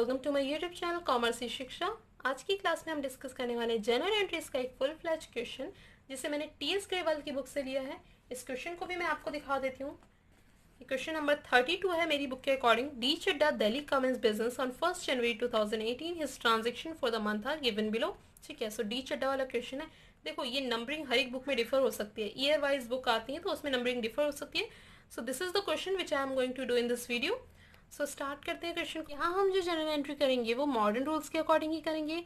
Welcome to my YouTube channel commerce Shiksha. आज की class में हम डिस्कस करने वाले जनरल एंट्रीज का एक फुल फ्लैज क्वेश्चन जिसे मैंने टीएस ग्रेवाल की बुक से लिया है। इस क्वेश्चन को भी मैं आपको दिखा देती हूँ। क्वेश्चन नंबर 32 है मेरी बुक के according. D Chadda Delhi commences business on 1 January 2018। His transaction for the month are given below. ठीक है, सो डी चड्डा वाला क्वेश्चन है। देखो ये नंबरिंग हर एक बुक में डिफर हो सकती है, ईयर वाइज बुक आती है तो उसमें नंबरिंग डिफर हो सकती है। So this is the question which I am going to do in this video. So start करते हैं क्वेश्चन। यहाँ हम जो जनरल एंट्री करेंगे वो मॉडर्न रूल्स के अकॉर्डिंग ही करेंगे।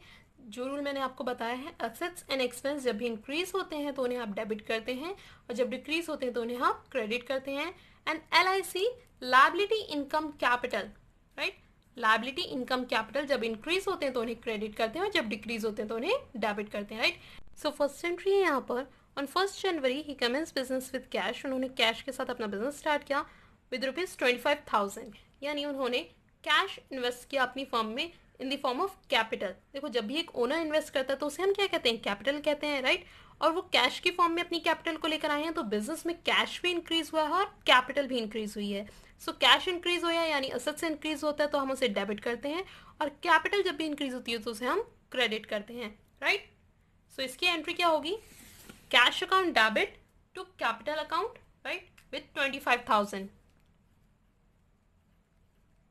जो रूल मैंने आपको बताया है, असेट्स एंड एक्सपेंस जब भी इंक्रीज होते हैं तो उन्हें आप डेबिट करते हैं और जब डिक्रीज होते हैं तो उन्हें आप क्रेडिट करते हैं। And LIC liability income capital, right, liability income capital जब इंक्रीज होते हैं तो उन्हें क्रेडिट करते हैं और जब डिक्रीज होते हैं तो उन्हें डेबिट करते हैं, राइट। सो फर्स्ट एंट्री है यहाँ पर, ऑन 1 जनवरी ही कमेंस बिजनेस विद कैश। उन्होंने कैश के साथ अपना बिजनेस स्टार्ट किया विद ₹25,000, यानी उन्होंने कैश इन्वेस्ट किया अपनी फर्म में in the form of capital. देखो जब भी एक ओनर इन्वेस्ट करता है तो उसे हम क्या कहते हैं, कैपिटल कहते हैं, राइट। और वो कैश की फॉर्म में अपनी कैपिटल को लेकर आए हैं तो बिजनेस में कैश भी इंक्रीज हुआ है और कैपिटल भी इंक्रीज हुई है। सो कैश इंक्रीज हुआ है यानी असेट से इंक्रीज होता है तो हम उसे डेबिट करते हैं और कैपिटल जब भी इंक्रीज होती है तो उसे हम क्रेडिट करते हैं, राइट। सो इसकी एंट्री क्या होगी, cash account debit to capital account, right, with 25,000।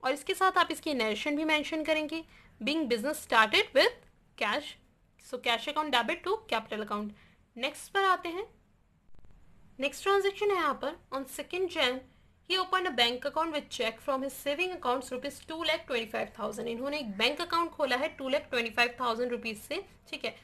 और इसके साथ आप इसकी नरेशन भी मेंशन करेंगे, being business started with cash, so cash account debit to capital account. Next पर आते हैं। नेक्स्ट ट्रांजेक्शन है यहाँ पर, ऑन 2 Jan ही open a bank account with cheque from his saving account ₹2,25,000। इन्होंने एक बैंक अकाउंट खोला है ₹2,25,000 से, ठीक है।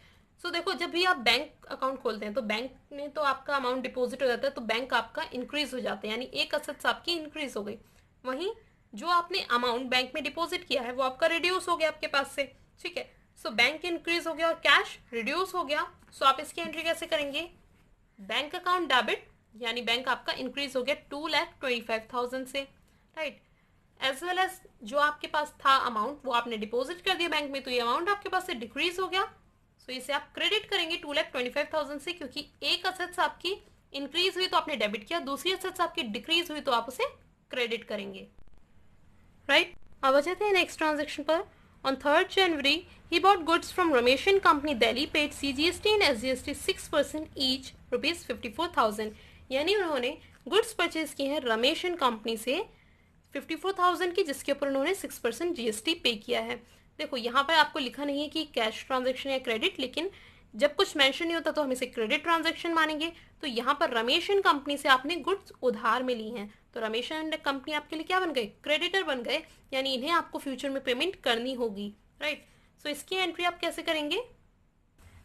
सो देखो जब भी आप बैंक अकाउंट खोलते हैं तो बैंक में तो आपका अमाउंट डिपॉजिट हो जाता है तो बैंक आपका इंक्रीज हो जाता है, यानी एक असेट्स आपकी इंक्रीज हो गई। वहीं जो आपने अमाउंट बैंक में डिपॉजिट किया है वो आपका रिड्यूस हो गया आपके पास से, ठीक है। सो बैंक इंक्रीज हो गया और कैश रिड्यूस हो गया। सो आप इसकी एंट्री कैसे करेंगे, बैंक अकाउंट डेबिट, यानी बैंक आपका इंक्रीज हो गया 2,25,000 से, राइट। एज वेल एज जो आपके पास था अमाउंट वो आपने डिपॉजिट कर दिया बैंक में तो ये अमाउंट आपके पास से डिक्रीज हो गया। सो इसे आप क्रेडिट करेंगे 2,25,000 से, क्योंकि एक असेट्स आपकी इंक्रीज हुई तो आपने डेबिट किया, दूसरी असेट्स आपकी डिक्रीज हुई तो आप उसे क्रेडिट करेंगे, राइट। अब आ जाते हैं नेक्स्ट ट्रांजेक्शन पर। On 3 January he bought goods from Ramesh and Company Delhi, paid CGST and SGST 6% each, ₹54,000। यानी उन्होंने गुड्स परचेज की हैं रमेश एंड कंपनी से 54,000 की, जिसके ऊपर उन्होंने 6% GST पे किया है। देखो यहाँ पर आपको लिखा नहीं है कि कैश ट्रांजेक्शन या क्रेडिट, लेकिन जब कुछ मेंशन नहीं होता तो हम इसे क्रेडिट ट्रांजेक्शन मानेंगे। तो यहाँ पर रमेश एंड कंपनी से आपने गुड्स उधार में ली हैं तो रमेश एंड कंपनी आपके लिए क्या बन गए, क्रेडिटर बन गए, यानी इन्हें आपको फ्यूचर में पेमेंट करनी होगी, राइट। सो इसकी एंट्री आप कैसे करेंगे,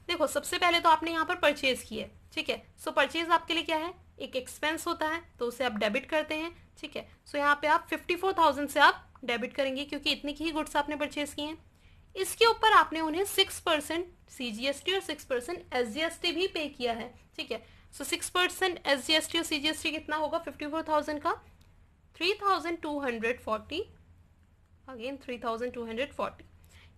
देखो सबसे पहले तो आपने यहाँ पर परचेज की है, ठीक है। सो परचेज आपके लिए क्या है, एक एक्सपेंस होता है तो उसे आप डेबिट करते हैं, ठीक है। सो यहाँ पे आप 54,000 से आप डेबिट करेंगे क्योंकि इतनी की ही गुड्स आपने परचेज की हैं। इसके ऊपर आपने उन्हें 6% CGST और 6% SGST भी पे किया है, ठीक है। सो 6% SGST और CGST कितना होगा 54,000 का, 3,240, अगेन 3,240,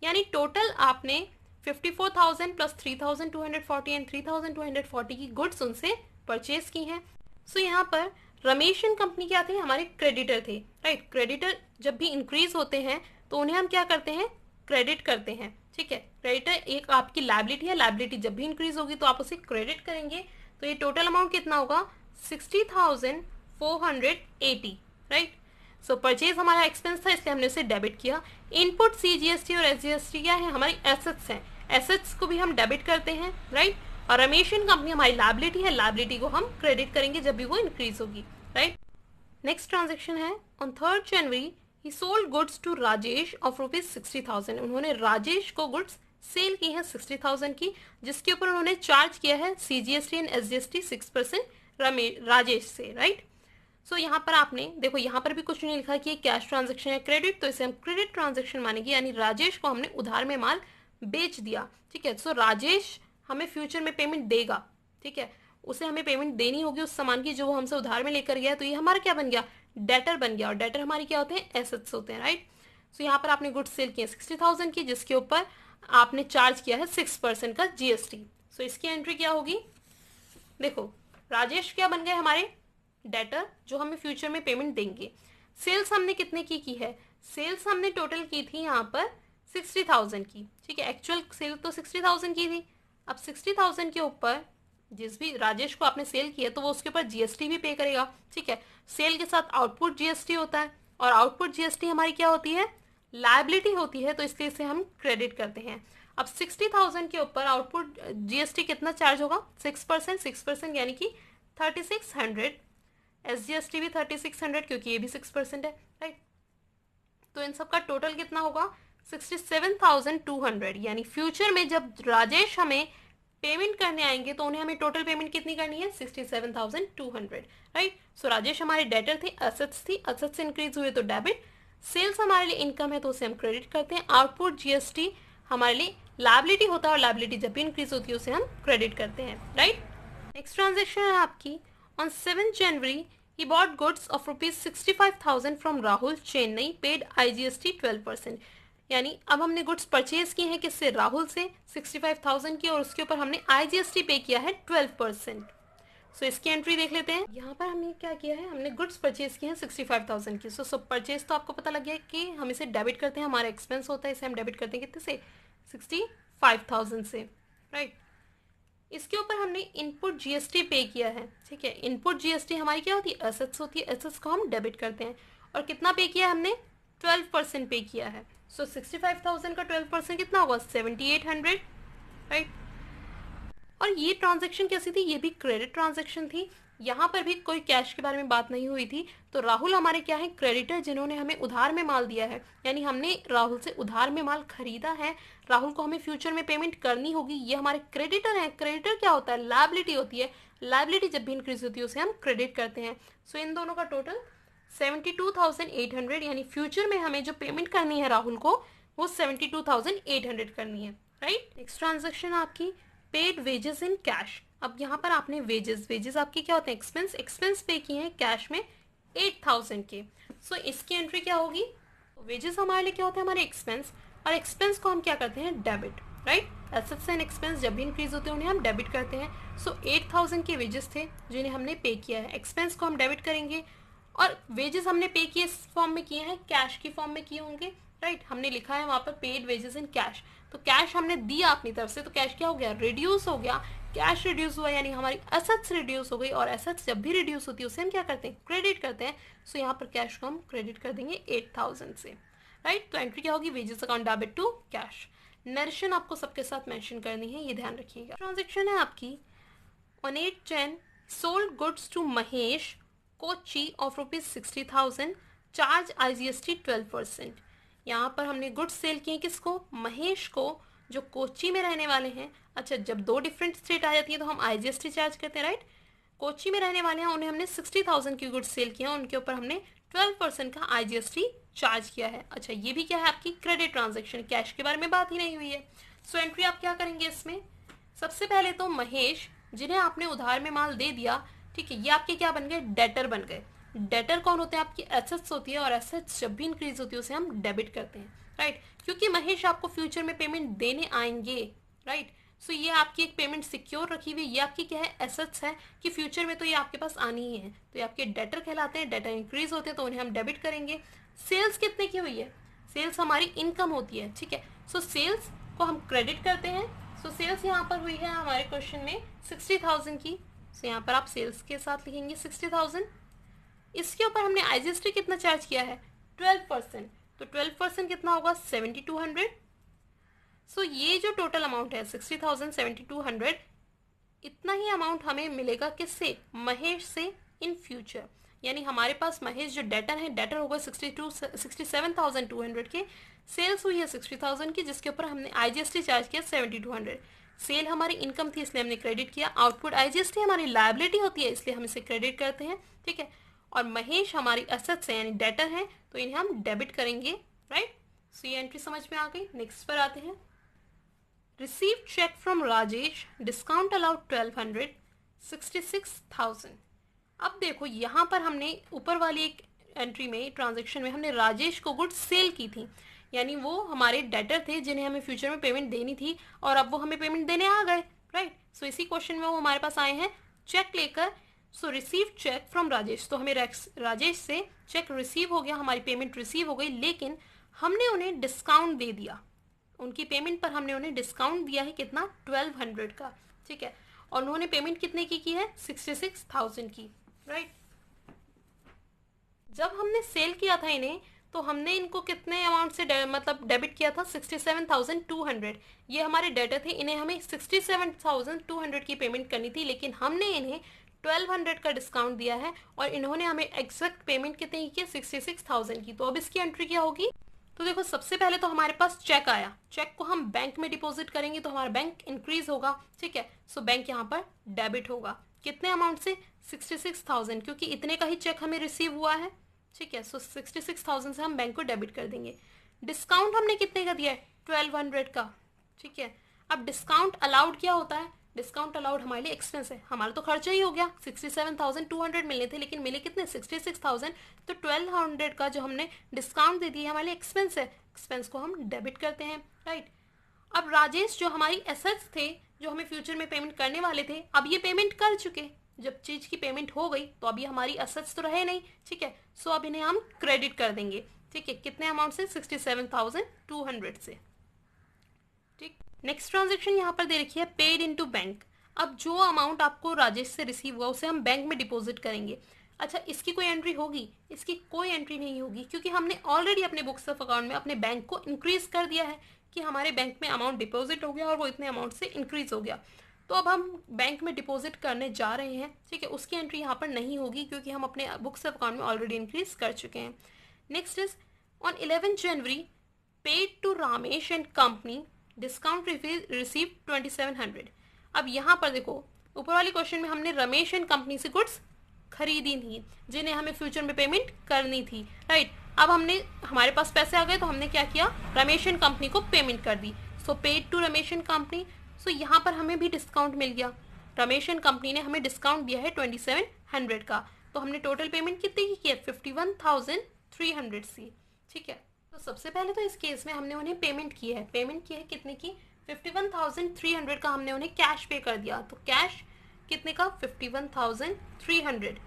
यानी टोटल आपने 54,000 प्लस 3,240 एंड 3,240 की गुड्स उनसे परचेज की हैं। सो यहाँ पर रमेश एंड कंपनी क्या थे, हमारे क्रेडिटर थे, राइट। क्रेडिटर जब भी इंक्रीज होते हैं तो उन्हें हम क्या करते हैं, क्रेडिट करते हैं, ठीक है। क्रेडिटर एक आपकी लायबिलिटी है, लायबिलिटी जब भी इंक्रीज होगी तो आप उसे क्रेडिट करेंगे। तो ये टोटल अमाउंट कितना होगा 60,480, राइट। सो परचेज हमारा एक्सपेंस था इसलिए हमने उसे डेबिट किया। इनपुट CGST और SGST क्या है, हमारी एसेट्स हैं, एसेट्स को भी हम डेबिट करते हैं, राइट। और रमेश एंड कंपनी हमारी लायबिलिटी है, लायबिलिटी को हम क्रेडिट करेंगे जब भी वो इंक्रीज होगी, राइट। नेक्स्ट ट्रांजेक्शन है, on 3 January he sold goods to Rajesh of ₹60,000। उन्होंने राजेश को गुड्स सेल की है 60,000 की, जिसके ऊपर उन्होंने चार्ज किया है CGST एंड SGST 6% राजेश से, राइट। सो यहाँ पर आपने देखो यहाँ पर भी कुछ नहीं लिखा कि कैश ट्रांजेक्शन है क्रेडिट, तो इसे हम क्रेडिट ट्रांजेक्शन मानेंगे, यानी राजेश को हमने उधार में माल बेच दिया, ठीक है। सो राजेश हमें फ्यूचर में पेमेंट देगा, ठीक है, उसे हमें पेमेंट देनी होगी उस सामान की जो वो हमसे उधार में लेकर गया, तो ये हमारा क्या बन गया, डेटर बन गया। और डेटर हमारी क्या होते हैं, एसेट्स होते हैं, राइट। सो यहाँ पर आपने गुड्स सेल किए 60,000 की, जिसके ऊपर आपने चार्ज किया है 6% का GST। सो इसकी एंट्री क्या होगी, देखो राजेश क्या बन गए, हमारे डेटर जो हमें फ्यूचर में पेमेंट देंगे। सेल्स हमने कितने की है सेल्स हमने टोटल की थी यहाँ पर 60,000 की, ठीक है, एक्चुअल सेल तो 60,000 की थी। अब 60,000 के ऊपर जिस भी राजेश को आपने सेल किया तो वो उसके ऊपर जीएसटी भी पे करेगा, ठीक है। सेल के साथ आउटपुट जीएसटी होता है और आउटपुट जीएसटी हमारी क्या होती है, लायबिलिटी होती है, तो इसलिए इसे हम क्रेडिट करते हैं। अब 60,000 के ऊपर आउटपुट जीएसटी कितना चार्ज होगा, 6%, 6% यानी कि 3600। एसजीएसटी भी 3600 क्योंकि ये भी 6% है, राइट। तो इन सब का टोटल कितना होगा, 67,200। यानी फ्यूचर में जब राजेश हमें पेमेंट करने आएंगे तो उन्हें हमें टोटल पेमेंट कितनी करनी है, 67,200, राइट। सो राजेश हमारे डेटर थे, असेट्स थी, असेट्स इंक्रीज हुए तो डेबिट, सेल्स हमारे लिए इनकम है तो उसे हम क्रेडिट करते हैं, आउटपुट जीएसटी हमारे लिए लायबिलिटी होता है और लायबिलिटी जब भी इंक्रीज होती है उसे हम क्रेडिट करते हैं, राइट। नेक्स्ट ट्रांजेक्शन है आपकी, on 7 January he bought goods of rupees 65,000 from Rahul Chennai, paid IGST 12%। यानी अब हमने गुड्स परचेज किए हैं किससे, राहुल से 65,000 की, और उसके ऊपर हमने IGST पे किया है 12%। सो इसकी एंट्री देख लेते हैं। यहाँ पर हमने क्या किया है, हमने गुड्स परचेज किए हैं 65,000 की। सो परचेज तो आपको पता लग गया कि हम इसे डेबिट करते हैं, हमारा एक्सपेंस होता है, इसे हम डेबिट करते हैं कितने से, 65,000 से, राइट। इसके ऊपर हमने इनपुट जीएसटी पे किया है, ठीक है। इनपुट जीएसटी हमारी क्या होती है, एसेट्स होती है, एसेट्स को हम डेबिट करते हैं, और कितना पे किया है हमने, 12% पे किया है। सो 65,000 का 12% कितना होगा, 7,800, राइट। और ये ट्रांजैक्शन कैसी थी, ये भी क्रेडिट ट्रांजैक्शन थी। यहाँ पर भी कोई कैश के बारे में बात नहीं हुई थी। तो राहुल हमारे क्या है, क्रेडिटर, जिन्होंने हमें उधार में माल दिया है, यानी हमने राहुल से उधार में माल खरीदा है, राहुल को हमें फ्यूचर में पेमेंट करनी होगी, ये हमारे क्रेडिटर हैं। क्रेडिटर क्या होता है, लायबिलिटी होती है, लायबिलिटी जब भी इंक्रीज होती है उसे हम क्रेडिट करते हैं। सो इन दोनों का टोटल 72,800, यानी फ्यूचर में हमें जो पेमेंट करनी है राहुल को वो 72,800 करनी है, राइट। नेक्स्ट ट्रांजेक्शन आपकी पेड वेजेस इन कैश। अब यहाँ पर आपने वेजेस आपके क्या होते हैं, एक्सपेंस पे किए हैं कैश में 8,000 के। सो इसकी एंट्री क्या होगी, वेजेस हमारे लिए क्या होते हैं, हमारे एक्सपेंस, और एक्सपेंस को हम क्या करते हैं, debit, right. Assets and expense जब भी इंक्रीज होते हैं उन्हें हम डेबिट करते हैं। सो 8,000 के वेजेस थे जिन्हें हमने पे किया है, एक्सपेंस को हम डेबिट करेंगे, और वेजेस हमने पे किए इस फॉर्म में किए हैं, कैश की फॉर्म में किए होंगे, राइट। हमने लिखा है वहाँ पर पेड वेजेस इन कैश, तो कैश हमने दिया अपनी तरफ से, तो कैश क्या हो गया, रिड्यूस हो गया, कैश रिड्यूस हुआ, यानी हमारी एसेट्स रिड्यूस हो गई, और एसेट्स जब भी रिड्यूस होती है उसे हम क्या करते हैं, क्रेडिट करते हैं। सो यहाँ पर कैश को हम क्रेडिट कर देंगे 8,000 से, राइट। तो एंट्री क्या होगी, wages account debit to cash. Narration आपको सबके साथ मेंशन करनी है, ये ध्यान रखिएगा। ट्रांजेक्शन है आपकी, on 8/10 sold goods to Mahesh Kochi of rupees 60,000, charge IGST 12%। यहाँ पर हमने गुड्स सेल किए किसको, महेश को, जो कोची में रहने वाले हैं। अच्छा, जब दो डिफरेंट स्टेट आ जाती है तो हम IGST चार्ज करते हैं, राइट। कोची में रहने वाले हैं, उन्हें हमने 60,000 की गुड्स सेल किया, उनके ऊपर हमने 12% का IGST चार्ज किया है। अच्छा, ये भी क्या है आपकी क्रेडिट ट्रांजेक्शन, कैश के बारे में बात ही नहीं हुई है। सो एंट्री आप क्या करेंगे इसमें, सबसे पहले तो महेश, जिन्हें आपने उधार में माल दे दिया, ठीक है, ये आपके क्या बन गए, डेटर बन गए। डेटर कौन होते हैं, आपकी एसेट्स होती है, और एसेट्स जब भी इंक्रीज होती है उसे हम डेबिट करते हैं, राइट। क्योंकि महेश आपको फ्यूचर में पेमेंट देने आएंगे, राइट। सो ये आपकी एक पेमेंट सिक्योर रखी हुई, ये आपकी क्या है, एसेट्स है कि फ्यूचर में तो ये आपके पास आनी ही है, तो ये आपके डेटर कहलाते हैं। डेटर इंक्रीज होते हैं तो उन्हें हम डेबिट करेंगे। सेल्स कितने की हुई है, सेल्स हमारी इनकम होती है, ठीक है। सो सेल्स को हम क्रेडिट करते हैं। सो सेल्स यहाँ पर हुई है हमारे क्वेश्चन में 60,000 की। सो यहाँ पर आप सेल्स के साथ लिखेंगे 60,000। इसके ऊपर हमने IGST कितना चार्ज किया है, 12%, तो 12% कितना होगा, 7,200। सो ये जो टोटल अमाउंट है 60,000, 7,200, इतना ही अमाउंट हमें मिलेगा किससे, महेश से इन फ्यूचर। यानी हमारे पास महेश जो डेटर है, डेटर होगा 67,200 के, सेल्स हुई है 60,000 की, जिसके ऊपर हमने IGST चार्ज किया 7,200। सेल हमारी इनकम थी इसलिए हमने क्रेडिट किया, आउटपुट IGST हमारी लायबिलिटी होती है इसलिए हम इसे क्रेडिट करते हैं, ठीक है। और महेश हमारी एसेट्स है यानी डेटर है, तो इन्हें हम डेबिट करेंगे, राइट। सो ये एंट्री समझ में आ गई। नेक्स्ट पर आते हैं, receive cheque from Rajesh, discount allowed 1,200, 66,000। अब देखो यहाँ पर हमने ऊपर वाली एक एंट्री में, ट्रांजेक्शन में, हमने राजेश को गुड्स सेल की थी, यानी वो हमारे डेटर थे जिन्हें हमें फ्यूचर में पेमेंट देनी थी, और अब वो हमें पेमेंट देने आ गए, राइट। सो इसी क्वेश्चन में वो हमारे पास आए हैं चेक लेकर, सो रिसीव चेक फ्रॉम राजेश, तो हमें राजेश से चेक रिसीव हो गया, हमारी पेमेंट रिसीव हो गई, लेकिन हमने उन्हें डिस्काउंट दे दिया, उनकी पेमेंट पर हमने उन्हें डिस्काउंट दिया है कितना, 1200 का, ठीक है, और उन्होंने पेमेंट कितने की है, 66,000 की, राइट। जब हमने सेल किया था इन्हें तो हमने इनको कितने अमाउंट से मतलब डेबिट किया था, 67,200, ये हमारे डेटर थे, इन्हें हमें 67,200 की पेमेंट करनी थी, लेकिन हमने इन्हें 1200 का डिस्काउंट दिया है और इन्होंने हमें एग्जैक्ट पेमेंट कितनी की, 66,000 की। तो अब इसकी एंट्री क्या होगी, तो देखो सबसे पहले तो हमारे पास चेक आया, चेक को हम बैंक में डिपॉजिट करेंगे तो हमारा बैंक इंक्रीज होगा, ठीक है, सो बैंक यहाँ पर डेबिट होगा, कितने अमाउंट से, 66,000, क्योंकि इतने का ही चेक हमें रिसीव हुआ है, ठीक है, सो 66,000 से हम बैंक को डेबिट कर देंगे। डिस्काउंट हमने कितने का दिया है, 1200 का, ठीक है। अब डिस्काउंट अलाउड क्या होता है, डिस्काउंट अलाउड हमारे लिए एक्सपेंस है, हमारा तो खर्चा ही हो गया, 67,200 मिलने थे लेकिन मिले कितने, 66,000, तो 1200 का जो हमने डिस्काउंट दे दिया हमारे लिए एक्सपेंस है, एक्सपेंस को हम डेबिट करते हैं, राइट। अब राजेश जो हमारी एसेट्स थे, जो हमें फ्यूचर में पेमेंट करने वाले थे, अब ये पेमेंट कर चुके, जब चीज की पेमेंट हो गई तो अब ये हमारी एसेट्स तो रहे नहीं, ठीक है, सो अब इन्हें हम क्रेडिट कर देंगे, ठीक है, कितने अमाउंट से, 67,200 से, ठीक। नेक्स्ट ट्रांजेक्शन यहाँ पर दे रखी है पेड इनटू बैंक। अब जो अमाउंट आपको राजेश से रिसीव हुआ उसे हम बैंक में डिपॉजिट करेंगे। अच्छा, इसकी कोई एंट्री होगी, इसकी कोई एंट्री नहीं होगी, क्योंकि हमने ऑलरेडी अपने बुक्स ऑफ अकाउंट में अपने बैंक को इंक्रीज कर दिया है कि हमारे बैंक में अमाउंट डिपॉजिट हो गया और वो इतने अमाउंट से इंक्रीज हो गया, तो अब हम बैंक में डिपॉजिट करने जा रहे हैं, ठीक है, उसकी एंट्री यहाँ पर नहीं होगी क्योंकि हम अपने बुक्स ऑफ अकाउंट में ऑलरेडी इंक्रीज कर चुके हैं। Next is on 11 January paid to Ramesh and company discount receive 2700। अब यहाँ पर देखो ऊपर वाले क्वेश्चन में हमने रमेश एंड कंपनी से गुड्स खरीदी थी जिन्हें हमें फ्यूचर में पेमेंट करनी थी, राइट। अब हमने हमारे पास पैसे आ गए तो हमने क्या किया, रमेश एंड कंपनी को पेमेंट कर दी, so paid to Ramesh and company. So यहाँ पर हमें भी डिस्काउंट मिल गया, रमेश एंड कंपनी ने हमें डिस्काउंट दिया है 2700 का, तो हमने टोटल पेमेंट कितने की है, 51,300 सी, ठीक है। तो सबसे पहले तो इस केस में हमने उन्हें पेमेंट की है, कितने की, 51,300 का हमने उन्हें कैश पे कर दिया, तो कैश कितने का, 51,300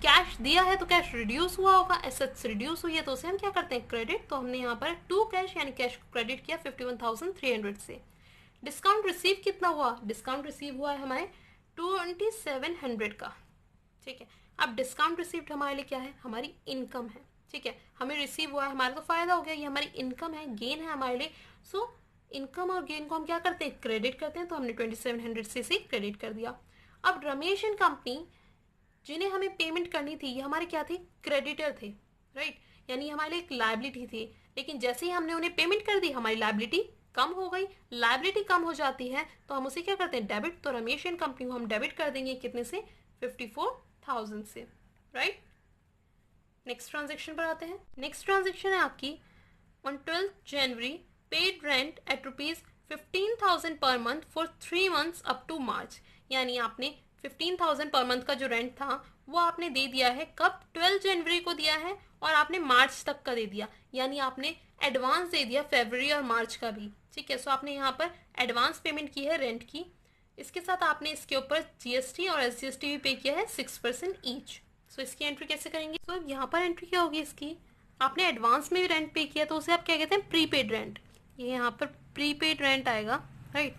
कैश दिया है, तो कैश रिड्यूस हुआ होगा, एसेट्स रिड्यूस हुई है, तो उसे हम क्या करते हैं, क्रेडिट, तो हमने यहाँ पर टू कैश यानी कैश को क्रेडिट किया 51,300 से। डिस्काउंट रिसीव कितना हुआ, डिस्काउंट रिसीव हुआ है हमारे 2700 का, ठीक है। अब डिस्काउंट रिसीव्ड हमारे लिए क्या है, हमारी इनकम है, ठीक है, हमें रिसीव हुआ है, हमारा तो फायदा हो गया, ये हमारी इनकम है, गेन है हमारे लिए। सो इनकम और गेन को हम क्या करते हैं, क्रेडिट करते हैं, तो हमने 2700 से क्रेडिट कर दिया। अब रमेश एंड कंपनी जिन्हें हमें पेमेंट करनी थी, ये हमारे क्या थे, क्रेडिटर थे, राइट, यानी हमारे लिए एक लायबिलिटी थी, लेकिन जैसे ही हमने उन्हें पेमेंट कर दी हमारी लायबिलिटी कम हो गई, लायबिलिटी कम हो जाती है तो हम उसे क्या करते हैं, डेबिट, तो रमेश एंड कंपनी को हम डेबिट कर देंगे कितने से, 54,000 से, राइट। नेक्स्ट ट्रांजेक्शन पर आते हैं। नेक्स्ट ट्रांजेक्शन है आपकी on 12 January paid rent at ₹15,000 per month for 3 months up to March, यानी आपने 15,000 पर मंथ का जो रेंट था वो आपने दे दिया है, कब, 12 जनवरी को दिया है और आपने मार्च तक का दे दिया, यानी आपने एडवांस दे दिया फरवरी और मार्च का भी, ठीक है। सो आपने यहाँ पर एडवांस पेमेंट की है रेंट की, इसके साथ आपने इसके ऊपर जीएसटी और एसजीएसटी भी पे किया है 6% ईच। सो इसकी एंट्री कैसे करेंगे, सो यहाँ पर एंट्री क्या होगी इसकी, आपने एडवांस में भी रेंट पे किया तो उसे आप क्या कहते हैं, प्रीपेड रेंट, ये यहाँ पर प्रीपेड रेंट आएगा, राइट,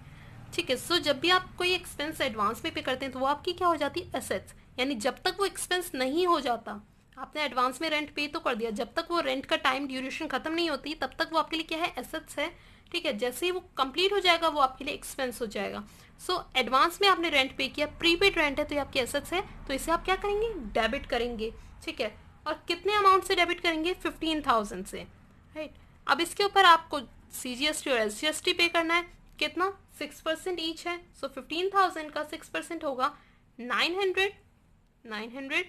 ठीक है। सो जब भी आप कोई एक्सपेंस एडवांस में पे करते हैं तो वो आपकी क्या हो जाती है, एसेट्स, यानी जब तक वो एक्सपेंस नहीं हो जाता, आपने एडवांस में रेंट पे तो कर दिया, जब तक वो रेंट का टाइम ड्यूरेशन खत्म नहीं होती तब तक वो आपके लिए क्या है, एसेट्स है, ठीक है। जैसे ही वो कंप्लीट हो जाएगा वो आपके लिए एक्सपेंस हो जाएगा। सो एडवांस में आपने रेंट पे किया, प्रीपेड रेंट है तो ये आपके एसेट्स है, तो इसे आप क्या करेंगे, डेबिट करेंगे, ठीक है। और कितने अमाउंट से डेबिट करेंगे, 15,000 से, राइट। अब इसके ऊपर आपको सीजीएसटी और एसजीएसटी पे करना है, कितना, 6% ईच है, सो 15,000 का 6% होगा 900।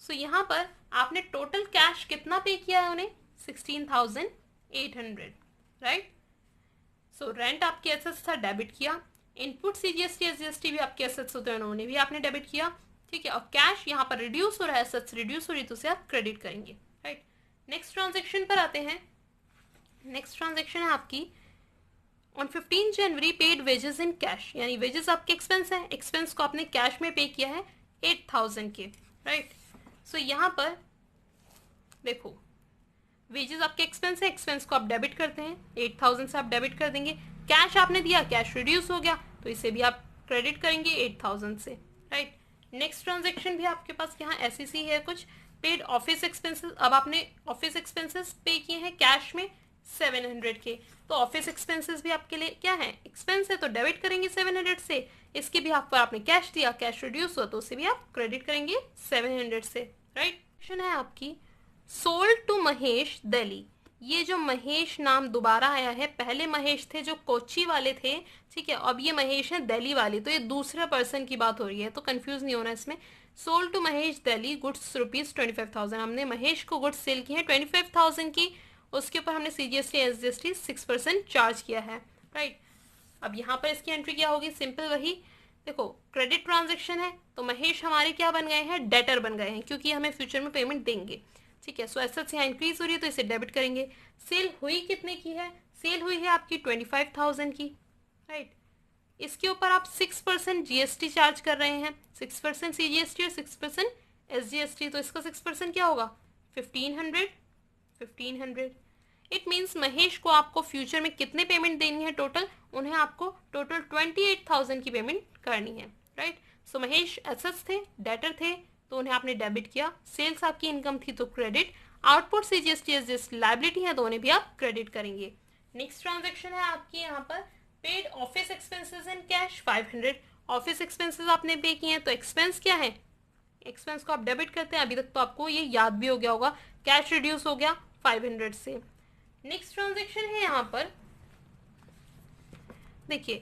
सो यहाँ पर आपने टोटल कैश कितना पे किया है उन्हें, 16,800, राइट। सो रेंट आपके एसेट्स था, डेबिट किया, इनपुट सीजीएसटी एसजीएसटी भी आपके एसेट्स होते हैं, उन्होंने भी आपने डेबिट किया, ठीक है। और कैश यहाँ पर रिड्यूस हो रहा है, एसेट्स रिड्यूस हो रही है तो उसे आप क्रेडिट करेंगे, राइट। नेक्स्ट ट्रांजेक्शन पर आते हैं। नेक्स्ट ट्रांजेक्शन है आपकी on 15 January paid wages in cash, यानी वेजेस आपके एक्सपेंस है, एक्सपेंस को आपने कैश में पे किया है 8,000 के, राइट। सो यहाँ पर देखो वेजेस आपके एक्सपेंस है, एक्सपेंस को आप डेबिट करते हैं, 8,000 से आप डेबिट कर देंगे। कैश आपने दिया, कैश रिड्यूस हो गया, तो इसे भी आप क्रेडिट करेंगे 8,000 से, राइट। नेक्स्ट ट्रांजेक्शन भी आपके पास यहाँ ऐसी सी है कुछ, पेड ऑफिस एक्सपेंसेस। अब आपने ऑफिस एक्सपेंसेस पे किए हैं कैश में 700 के, तो ऑफिस एक्सपेंसेस भी आपके लिए क्या है, एक्सपेंस है, तो डेबिट करेंगे 700 से। इसके भी पर आपने कैश दिया, कैश रिड्यूस हुआ, तो उसे भी आप क्रेडिट करेंगे 700 से, राइट। क्वेश्चन है आपकी सोल्ड टू महेश दिल्ली। ये जो महेश नाम दोबारा आया है, पहले महेश थे जो कोच्चि वाले थे, ठीक है, अब ये महेश है दिल्ली वाले, तो ये दूसरे पर्सन की बात हो रही है, तो कंफ्यूज नहीं होना इसमें। Sold to Mahesh Delhi goods ₹25,000। हमने महेश को गुड्स सेल की है 25,000 की, उसके ऊपर हमने CGST SGST 6% चार्ज किया है, राइट। अब यहाँ पर इसकी एंट्री क्या होगी, सिंपल वही, देखो क्रेडिट ट्रांजेक्शन है तो महेश हमारे क्या बन गए हैं, डेटर बन गए हैं, क्योंकि हमें फ्यूचर में पेमेंट देंगे, ठीक है। सो एसेट्स यहाँ इंक्रीज हो रही है तो इसे डेबिट करेंगे। सेल हुई कितने की है, सेल हुई है आपकी 25,000 की, राइट। इसके ऊपर आप 6% GST चार्ज कर रहे हैं, 6% CGST और 6% SGST, तो इसका 6% क्या होगा 1500। इट मीन्स महेश को आपको फ्यूचर में कितने पेमेंट देनी है टोटल, उन्हें आपको टोटल 28,000 की पेमेंट करनी है, राइट। सो महेश एसेट्स थे, डेटर थे, तो उन्हें आपने डेबिट किया। सेल्स आपकी इनकम थी तो credit, output CGST SGST liability है तो उन्हें भी आप क्रेडिट करेंगे। नेक्स्ट ट्रांजेक्शन है आपकी यहाँ पर paid office expenses in cash 500। Office expenses आपने पे किए हैं तो एक्सपेंस क्या है, एक्सपेंस को आप डेबिट करते हैं। अभी तक तो आपको ये याद भी हो गया होगा, कैश रिड्यूस हो गया 500 से। नेक्स्ट ट्रांजेक्शन है यहाँ पर देखिए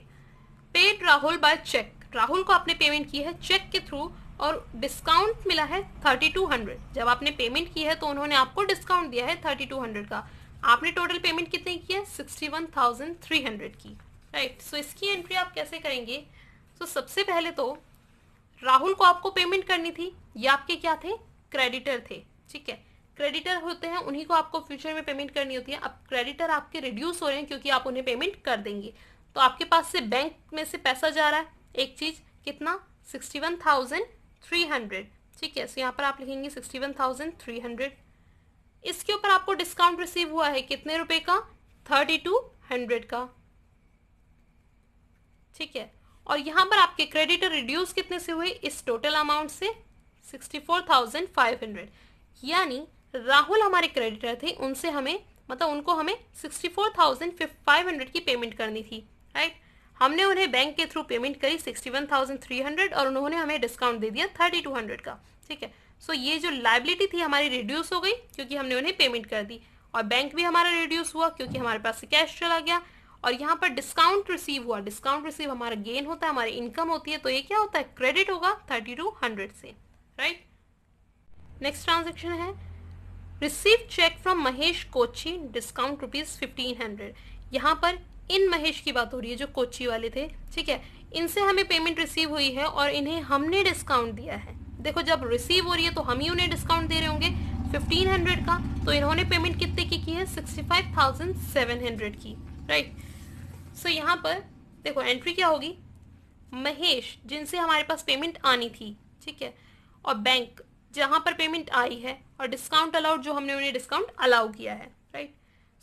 paid Rahul by cheque. Rahul को आपने पेमेंट की है चेक के थ्रू और डिस्काउंट मिला है 3200। जब आपने पेमेंट की है तो उन्होंने आपको डिस्काउंट दिया है 3200 का। आपने टोटल पेमेंट कितनी की है 61,300 की, राइट। सो इसकी एंट्री आप कैसे करेंगे, तो सबसे पहले तो राहुल को आपको पेमेंट करनी थी, ये आपके क्या थे, क्रेडिटर थे, ठीक है। क्रेडिटर होते हैं उन्हीं को आपको फ्यूचर में पेमेंट करनी होती है। अब क्रेडिटर आपके रिड्यूस हो रहे हैं क्योंकि आप उन्हें पेमेंट कर देंगे, तो आपके पास से बैंक में से पैसा जा रहा है एक चीज, कितना 61,300, ठीक है। सो यहाँ पर आप लिखेंगे 61,300। इसके ऊपर आपको डिस्काउंट रिसीव हुआ है कितने रुपए का, 3200 का, ठीक है। और यहाँ पर आपके क्रेडिटर रिड्यूस कितने से हुए, इस टोटल अमाउंट से 64,500। यानी राहुल हमारे क्रेडिटर थे, उनसे हमें मतलब उनको हमें 64,500 की पेमेंट करनी थी, राइट। हमने उन्हें बैंक के थ्रू पेमेंट करी 61,300 और उन्होंने हमें डिस्काउंट दे दिया 3200 का, ठीक है। सो ये जो लायबिलिटी थी हमारी रिड्यूस हो गई क्योंकि हमने उन्हें पेमेंट कर दी, और बैंक भी हमारा रिड्यूस हुआ क्योंकि हमारे पास से कैश चला गया। और यहाँ पर डिस्काउंट रिसीव हुआ, डिस्काउंट रिसीव हमारा गेन होता है, हमारी इनकम होती है, तो ये क्या होता है, क्रेडिट होगा 3200 से, राइट। नेक्स्ट ट्रांजेक्शन है receive cheque from Mahesh Kochi discount ₹1500। यहाँ पर इन महेश की बात हो रही है जो कोच्चि वाले थे, ठीक है। इनसे हमें पेमेंट रिसीव हुई है और इन्हें हमने डिस्काउंट दिया है। देखो जब रिसीव हो रही है तो हम ही उन्हें डिस्काउंट दे रहे होंगे 1500 का, तो इन्होंने पेमेंट कितने की है 65,700 की, राइट। सो यहाँ पर देखो एंट्री क्या होगी, महेश जिनसे हमारे पास पेमेंट आनी थी, ठीक है, और बैंक जहां पर पेमेंट आई है, और डिस्काउंट अलाउड जो हमने उन्हें डिस्काउंट अलाउ किया है, राइट।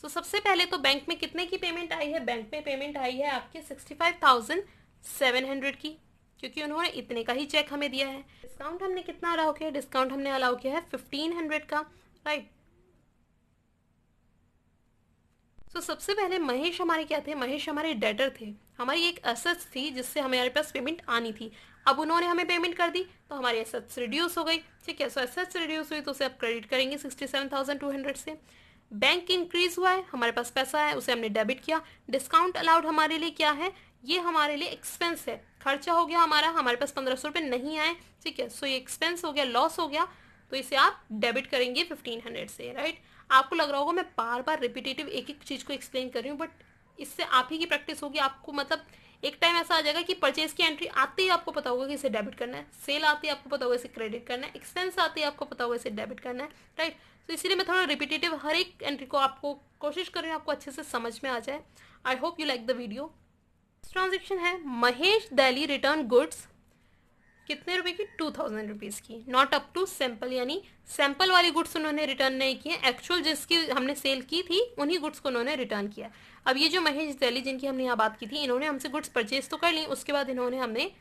सो सबसे पहले तो बैंक में कितने की पेमेंट आई है, बैंक में पेमेंट आई है आपके 65,700 की, क्योंकि उन्होंने इतने का ही चेक हमें दिया है। डिस्काउंट हमने कितना अलाउ किया है, डिस्काउंट हमने अलाउ किया है 1500 का, राइट। तो सबसे पहले महेश हमारे क्या थे, महेश हमारे डेटर थे, हमारी एक एसेट्स थी जिससे हमारे पास पेमेंट आनी थी। अब उन्होंने हमें पेमेंट कर दी तो हमारी एसेट्स रिड्यूस हो गई, ठीक है। सो एसेट्स रिड्यूस हुई तो उसे आप क्रेडिट करेंगे 67,200 से। बैंक इंक्रीज हुआ है, हमारे पास पैसा है, उसे हमने डेबिट किया। डिस्काउंट अलाउड हमारे लिए क्या है, ये हमारे लिए एक्सपेंस है, खर्चा हो गया हमारा, हमारे पास 1500 रुपये नहीं आए, ठीक है। सो ये एक्सपेंस हो गया, लॉस हो गया, तो इसे आप डेबिट करेंगे 1500 से, राइट। आपको लग रहा होगा मैं बार बार रिपीटेटिव एक एक चीज को एक्सप्लेन कर रही हूँ, बट इससे आप ही की प्रैक्टिस होगी। आपको मतलब एक टाइम ऐसा आ जाएगा कि परचेज की एंट्री आते ही आपको पता होगा कि इसे डेबिट करना है, सेल आते ही आपको पता होगा इसे क्रेडिट करना है, एक्सपेंस आते ही आपको पता होगा इसे डेबिट करना है, राइट। तो इसीलिए मैं थोड़ा रिपीटेटिव हर एक एंट्री को आपको कोशिश कर रही हूँ आपको अच्छे से समझ में आ जाए। I hope you like the video. Transaction है महेश दिल्ली रिटर्न गुड्स कितने रुपए की? 2000 रुपीज़ की। नॉट अप टू सैंपल, यानी सैंपल वाली गुड्स उन्होंने रिटर्न नहीं किए, एक्चुअल जिसकी हमने सेल की थी उन्हीं गुड्स को उन्होंने रिटर्न किया। अब ये जो महेश दैली जिनकी हमने यहाँ बात की थी, इन्होंने हमसे गुड्स परचेज तो कर ली, उसके बाद इन्होंने हमें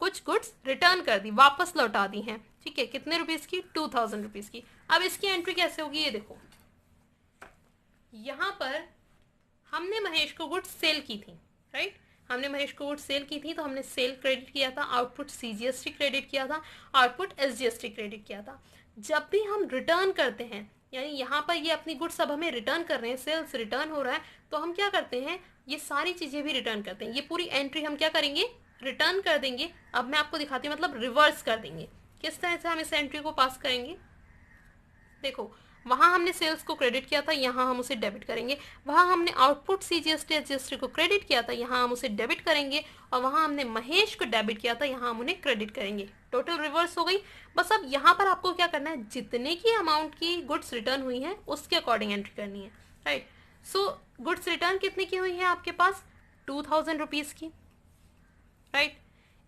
कुछ गुड्स रिटर्न कर दी, वापस लौटा दी हैं, ठीक है। कितने रुपीज़ की? 2000 रुपीज़ की। अब इसकी एंट्री कैसे होगी ये देखो, यहाँ पर हमने महेश को गुड्स सेल की थी, राइट। हमने महेश को गुड्स सेल की थी तो हमने सेल क्रेडिट किया था, आउटपुट सीजीएसटी क्रेडिट किया था, आउटपुट एसजीएसटी क्रेडिट किया था। जब भी हम रिटर्न करते हैं, यानी यहाँ पर ये अपनी गुड्स अब हमें रिटर्न कर रहे हैं, सेल्स रिटर्न हो रहा है, तो हम क्या करते हैं, ये सारी चीज़ें भी रिटर्न करते हैं। ये पूरी एंट्री हम क्या करेंगे, रिटर्न कर देंगे। अब मैं आपको दिखाती हूँ, मतलब रिवर्स कर देंगे। किस तरह से हम इस एंट्री को पास करेंगे, देखो वहां हमने सेल्स को क्रेडिट किया था, यहाँ हम उसे डेबिट करेंगे। वहां हमने आउटपुट सीजीएसटी एसजीएसटी को क्रेडिट किया था, यहाँ हम उसे डेबिट करेंगे। और वहां हमने महेश को डेबिट किया था, यहाँ हम उन्हें क्रेडिट करेंगे। टोटल रिवर्स हो गई। बस अब यहाँ पर आपको क्या करना है, जितने की अमाउंट की गुड्स रिटर्न हुई हैं उसके अकॉर्डिंग एंट्री करनी है, राइट। सो गुड्स रिटर्न कितने की हुई है आपके पास? 2000 रुपीज़ की, राइट।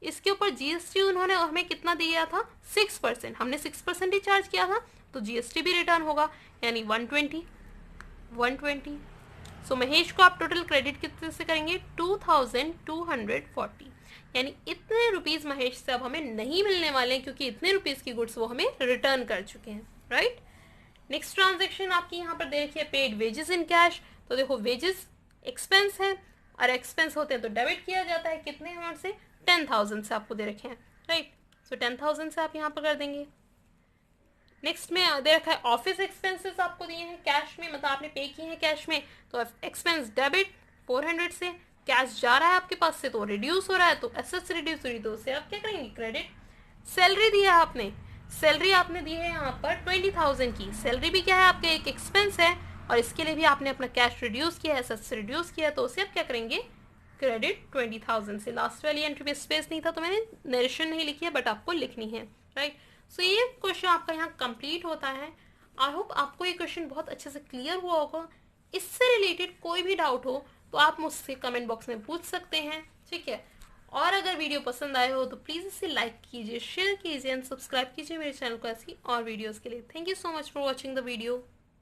इसके ऊपर जीएसटी उन्होंने हमें कितना दिया था? 6%। हमने 6% ही चार्ज किया था, तो जीएसटी भी रिटर्न होगा, यानी 120। सो महेश को आप टोटल क्रेडिट कितने से करेंगे? 2240, यानी इतने रुपीज़ महेश से अब हमें नहीं मिलने वाले हैं, क्योंकि इतने रुपीज़ की गुड्स वो हमें रिटर्न कर चुके हैं, राइट। नेक्स्ट ट्रांजेक्शन आपकी यहाँ पर दे रखी है, पेड वेजेस इन कैश। तो देखो वेजेस एक्सपेंस है, और एक्सपेंस होते हैं तो डेबिट किया जाता है। कितने अमाउंट से? 10,000 से आपको दे रखे हैं, राइट। सो 10,000 से आप यहाँ पर कर देंगे। नेक्स्ट में दे रखा है ऑफिस एक्सपेंसेस आपको दिए हैं कैश में, मतलब आपने पे किए हैं कैश में, तो एक्सपेंस डेबिट 400 से। कैश जा रहा है आपके पास से तो रिड्यूस हो रहा है, तो एसेट्स रिड्यूस हुई तो उससे आप क्या करेंगे? क्रेडिट। सैलरी दिया है आपने, सैलरी आपने दी है यहाँ पर 20,000 की। सैलरी भी क्या है आपका? एक एक्सपेंस है, और इसके लिए भी आपने अपना कैश रिड्यूस किया है, एसेट्स रिड्यूस किया है, तो उसे आप क्या करेंगे? क्रेडिट 20,000 से। लास्ट वाली एंट्री में स्पेस नहीं था तो मैंने नरेशन नहीं लिखी है, बट आपको लिखनी है, राइट। सो ये क्वेश्चन आपका यहाँ कंप्लीट होता है। आई होप आपको ये क्वेश्चन बहुत अच्छे से क्लियर हुआ होगा। इससे रिलेटेड कोई भी डाउट हो तो आप मुझसे कमेंट बॉक्स में पूछ सकते हैं, ठीक है। और अगर वीडियो पसंद आए हो तो प्लीज़ इसे लाइक कीजिए, शेयर कीजिए एंड सब्सक्राइब कीजिए मेरे चैनल को ऐसी और वीडियोज़ के लिए। Thank you so much for watching the video.